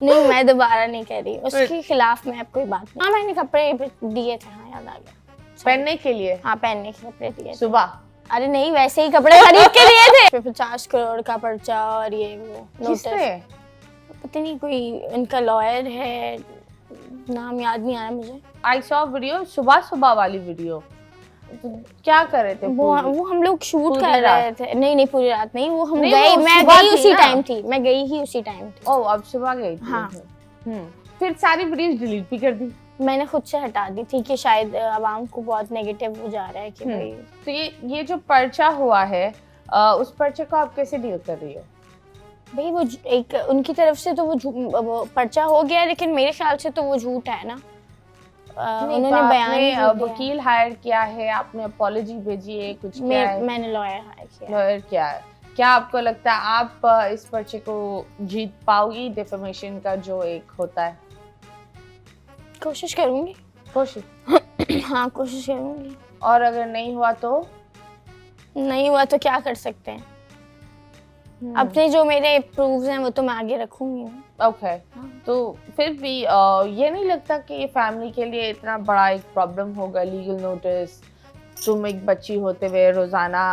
नहीं, मैं दोबारा नहीं कह रही उसके खिलाफ। मैं कोई बात नहीं। हाँ, मैंने कपड़े दिए थे। हाँ, याद आ गया। पहनने के लिए? हाँ, पहनने के कपड़े दिए सुबह? अरे नहीं, वैसे ही कपड़े खरीद के लिए थे। फिर 50 करोड़ का पर्चा और ये वो नोटिस। पता नहीं, कोई इनका लॉयर है, नाम याद नहीं आ रहा मुझे। आई सॉ वीडियो, सुबह सुबह वाली वीडियो। तो क्या कर रहे थे? वो हम लोग शूट कर रहे थे। नहीं, पूरी रात नहीं, वो हम गए, मैं गई उसी टाइम थी। मैं गई ही उसी टाइम थी। ओह, अब सुबह गई थी। हाँ। फिर सारी वीडियोस डिलीट भी कर दी? मैंने खुद से हटा दी थी कि शायद आवाम को बहुत नेगेटिव हो जा रहा है कि भाई। तो ये जो पर्चा हुआ है, उस पर्चे को आप कैसे डील कर रही हो? भाई वो एक उनकी तरफ से तो वो पर्चा हो गया, लेकिन मेरे ख्याल से तो वो झूठ है ना। उन्होंने बयान वकील हायर किया है, आपने अपॉलॉजी भेजी है, कुछ किया है? मैंने लॉयर हायर किया। लॉयर किया है। क्या आपको लगता है आप इस पर्चे को जीत पाओगी? डिफेमेशन का जो एक होता है। कोशिश करूंगी। कोशिश? हाँ, कोशिश करूंगी। और अगर नहीं हुआ तो? नहीं हुआ तो क्या कर सकते हैं। अपने जो मेरे प्रूफ्स हैं वो तो मैं आगे रखूंगी ना। ओके। तो फिर भी ये नहीं लगता कि ये फैमिली के लिए इतना बड़ा एक प्रॉब्लम होगा? लीगल नोटिस, तुम एक बच्ची होते हुए रोजाना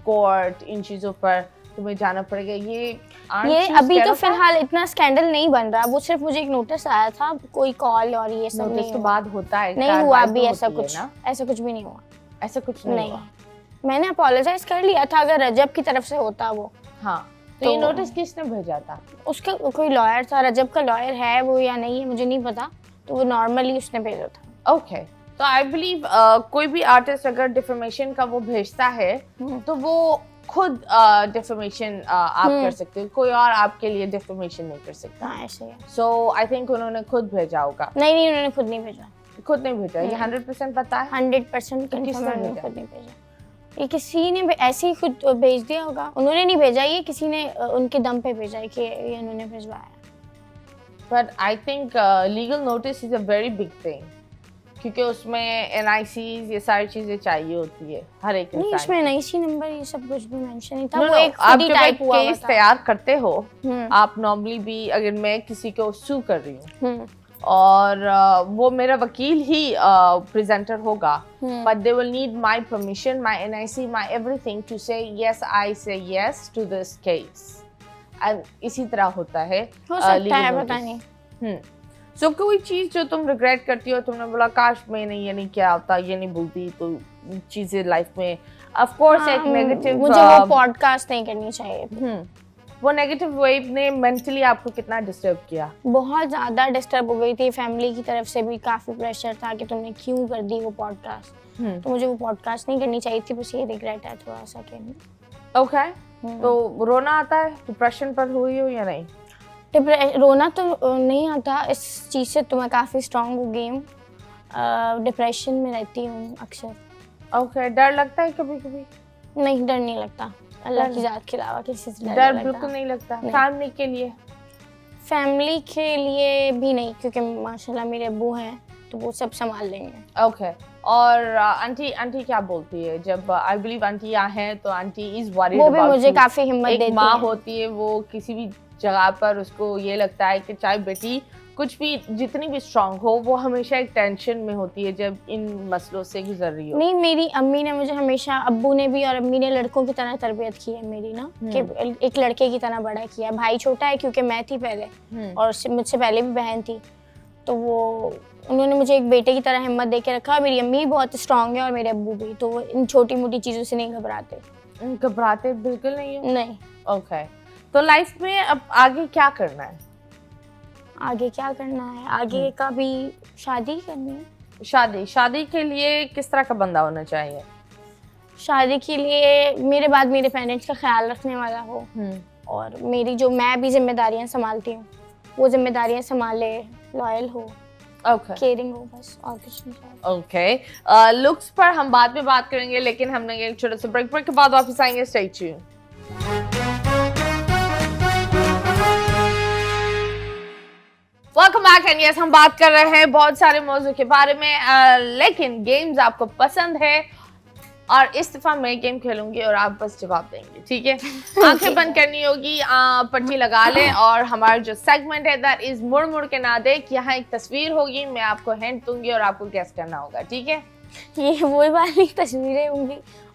कोर्ट, इन चीजों पर तुम्हें जाना पड़ेगा। ये अभी तो फिलहाल इतना स्कैंडल नहीं बन रहा। वो सिर्फ मुझे एक नोटिस आया था, कोई कॉल और ये सब नोटिस के बाद होता है। नहीं हुआ अभी ऐसा कुछ भी नहीं हुआ। ऐसा कुछ नहीं हुआ। मैंने अपोलोजाइज कर लिया था। अगर रजब की तरफ से होता वो। हाँ, तो ये नोटिस किसने भेजा था? उसका कोई लॉयर था। रजब का लॉयर है वो या नहीं है मुझे नहीं पता। तो वो नॉर्मली उसने भेजा था। ओके। तो आई बिलीव कोई भी आर्टिस्ट अगर डिफेमेशन का वो भेजता है तो वो खुद डिफेमेशन आप कर सकते हो, कोई और आपके लिए डिफेमेशन नहीं कर सकता। हाँ, ऐसे है। सो आई थिंक उन्होंने खुद भेजा होगा। नहीं, उन्होंने खुद नहीं भेजा। खुद नहीं भेजा? ये 100% पता है? 100% कंफर्म है, उन्होंने खुद नहीं भेजा। ये किसी ने ऐसे ही खुद भेज दिया होगा। उन्होंने नहीं भेजा, ये किसी ने उनके दम पे भेजा है कि ये उन्होंने भिजवाया। But I think legal notice is a very big thing, क्योंकि उसमें एनआईसीज ये सारी चीजें चाहिए होती है हर एक इंसान। नहीं, इसमें एनआईसी नंबर ये सब कुछ भी मेंशन नहीं था। वो एक खुदी टाइप हुआ केस तैयार करते हो आप नॉर्मली भी। अगर मैं किसी को सू कर रही हूँ और वो मेरा वकील ही प्रेजेंटर होगा, but they will need my permission, my NIC, my everything to say yes, I say yes to this case. And इसी तरह होता है। हो सकता है, पता नहीं। So कोई चीज जो तुम रिग्रेट करती हो, तुमने बोला काश मैंने ये नहीं किया होता, ये नहीं बोलती, तो चीजें लाइफ में ऑफ कोर्स एक नेगेटिव। मुझे वो पॉडकास्ट नहीं करनी चाहिए। वो नेगेटिव वेव ने मेंटली आपको कितना डिस्टर्ब किया? बहुत ज़्यादा डिस्टर्ब हो गई थी। फैमिली की तरफ से भी काफ़ी प्रेशर था कि तुमने क्यों कर दी वो पॉडकास्ट। तो मुझे वो पॉडकास्ट नहीं करनी चाहिए थी। बस ये रिग्रेट है थोड़ा सा कि। ओके। तो रोना आता है? डिप्रेशन पर हुई हो या नहीं? रोना तो नहीं आता इस चीज़ से। तो मैं काफ़ी स्ट्रांग हो गई हूँ। डिप्रेशन में रहती हूँ अक्सर। ओके। डर लगता है कभी कभी? नहीं, डर नहीं लगता। अल्लाह की ज़ात के अलावा किसी से डर बिल्कुल नहीं लगता। फैमिली के लिए? फैमिली के लिए भी नहीं, क्योंकि माशाल्लाह मेरे अब्बू हैं तो वो सब संभाल लेंगे। ओके। और आंटी क्या बोलती है जब आई बिलीव आंटी यहाँ है तो आंटी इज वरीड अबाउट। वो भी मुझे काफ़ी हिम्मत देती है। एक माँ होती है, वो किसी भी जगह पर उसको ये लगता है कि चाहे बेटी कुछ भी जितनी भी स्ट्रांग हो, वो हमेशा एक टेंशन में होती है जब इन मसलों से गुजर रही हो। नहीं, मेरी अम्मी ने मुझे हमेशा, अब्बू ने भी और अम्मी ने लड़कों की तरह तरबियत की है मेरी ना, कि एक लड़के की तरह बड़ा किया। भाई छोटा है क्योंकि मैं थी पहले और मुझसे पहले भी बहन थी, तो वो उन्होंने मुझे एक बेटे की तरह हिम्मत दे के रखा। मेरी अम्मी बहुत स्ट्रांग है और मेरे अब्बू भी, तो वो इन छोटी मोटी चीज़ों से नहीं घबराते। घबराते बिल्कुल नहीं हो? नहीं। ओके। तो लाइफ में अब आगे क्या करना है? आगे क्या करना है? आगे का भी शादी करनी है। शादी के लिए किस तरह का बंदा होना चाहिए? शादी के लिए मेरे बाद मेरे पेरेंट्स का ख्याल रखने वाला हो और मेरी जो मैं भी जिम्मेदारियां संभालती हूँ वो जिम्मेदारियां संभाले, लॉयल हो, केयरिंग हो, बस और कुछ नहीं। ओके। लुक्स पर हम बाद में बात करेंगे, लेकिन हमने एक छोटा सा ब्रेक के बाद वापस आएंगे। Stay tuned. Welcome back. And yes, हम बात कर रहे हैं बहुत सारे मौजू के बारे में, लेकिन गेम्स आपको पसंद है और इस दफा मैं गेम खेलूंगी और आप बस जवाब देंगे, ठीक है? आंखें बंद करनी होगी, पट्टी लगा लें और हमारा जो सेगमेंट है दैट इज मुड़ मुड़ के ना देख। यहाँ एक तस्वीर होगी, मैं आपको हिंट दूंगी और आपको गेस करना होगा, ठीक है? ये वही वाली तस्वीरें होंगी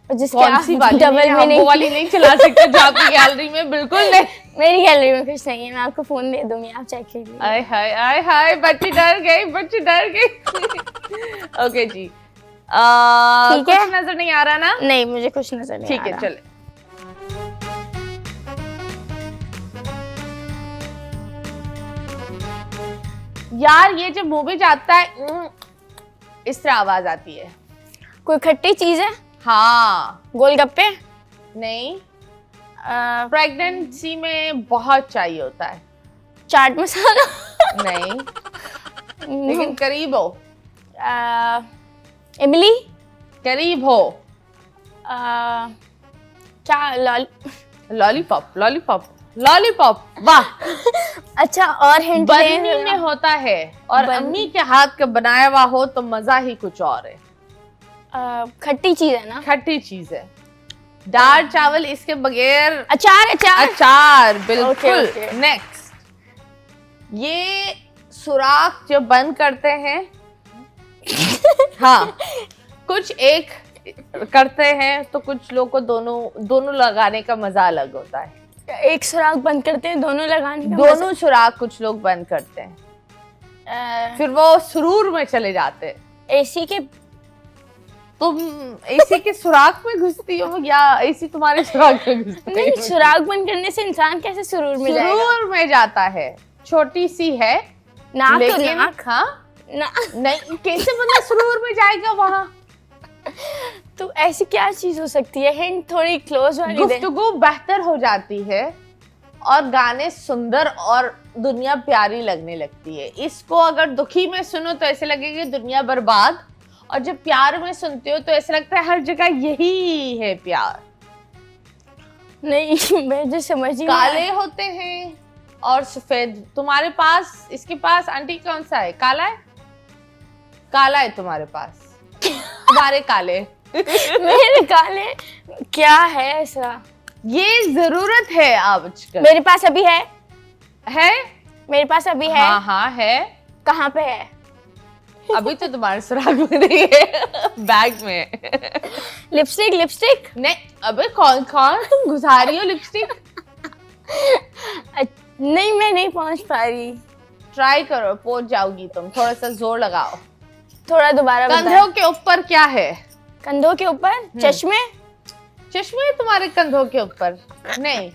और जिसके कौन सी वाली? डबल में नहीं, वो वाली नहीं चला सकते जो आपकी गैलरी में, बिल्कुल नहीं। मेरी गैलरी में कुछ नहीं है, मैं आपको फोन दे दूंगी, आप चेक कीजिए। आय हाय आय हाय, बच्ची डर गई, बच्ची डर गई। ओके जी, ठीक है, कुछ नजर नहीं आ रहा ना? नहीं, मुझे कुछ नजर नहीं ठीक आ है, रहा। चले। यार ये जब मुंह में जाता है इस तरह आवाज आती है। कोई खट्टी चीज है? हाँ। गोलगप्पे? नहीं। प्रेगनेंसी में बहुत चाहिए होता है। चाट मसाला? नहीं, लेकिन करीब हो। इमली? करीब हो। क्या? Lollipop, lollipop, lollipop. वाह। अच्छा, और हिंट बर्नी में होता है और अम्मी के हाथ का बनाया हुआ हो तो मजा ही कुछ और है। खट्टी चीज है ना? खट्टी चीज है। दाल चावल इसके बगैर। अचार? अचार? अचार, बिल्कुल। Okay. नेक्स्ट, ये सुराख जो बंद करते हैं हाँ, कुछ एक करते हैं तो कुछ लोग को दोनों लगाने का मजा अलग होता है। एक सुराख बंद करते हैं, दोनों लगाने का दोनों सुराख कुछ लोग बंद करते हैं, फिर वो सुरूर में चले जाते हैं। एसी के? तुम एसी के सुराख में घुसती हो या एसी तुम्हारे सुराख में घुसती है? नहीं, सुराख बंद करने से इंसान कैसे सुरूर में जाएगा? सुरूर में जाता है, छोटी सी है नाक। लेकिन नाक? हाँ ना, नहीं, कैसे बंदा सुरूर में जाएगा वहाँ? तो ऐसी क्या चीज हो सकती है? हिंट थोड़ी क्लोज वाली दे। गुफ्तगू बेहतर हो जाती है और गाने सुंदर और दुनिया प्यारी लगने लगती है। इसको अगर दुखी में सुनो तो ऐसे लगेगा दुनिया बर्बाद, और जब प्यार में सुनते हो तो ऐसा लगता है हर जगह यही है प्यार। नहीं, मैं जो समझ ही काले होते हैं और सफेद। तुम्हारे पास, इसके पास आंटी कौन सा है? काला है? काला है तुम्हारे पास, तुम्हारे काले। मेरे काले क्या है ऐसा? ये जरूरत है आजकल। मेरे पास अभी है। है? मेरे पास अभी है। हाँ हाँ है। कहाँ पे है? अभी तो तुम्हारे सुराग में नहीं है, बैग में है। लिपस्टिक? लिपस्टिक? नहीं, अबे कौन कौन तुम घुसा रही हो लिपस्टिक? नहीं, मैं नहीं पहुंच पा रही। ट्राई करो, पहुंच जाओगी तुम, थोड़ा सा जोर लगाओ। थोड़ा दोबारा कंधों के ऊपर क्या है? कंधों के ऊपर चश्मे? चश्मे तुम्हारे कंधों के ऊपर? नहीं,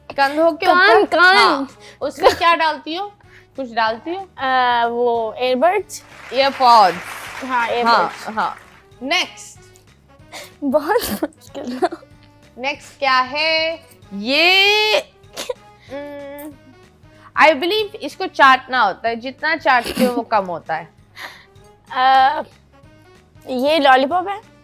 कंधों के कान? ऊपर। कान? हाँ, उसमें क्या डालती हो? कुछ डालती हो? वो एयरबड्स? ईयरपॉड्स। हाँ, एयरबड्स। हाँ हाँ। नेक्स्ट, बहुत मुश्किल। नेक्स्ट क्या है? ये आई बिलीव इसको चाटना होता है, जितना चाटते हो वो कम होता है। ये लॉलीपॉप है?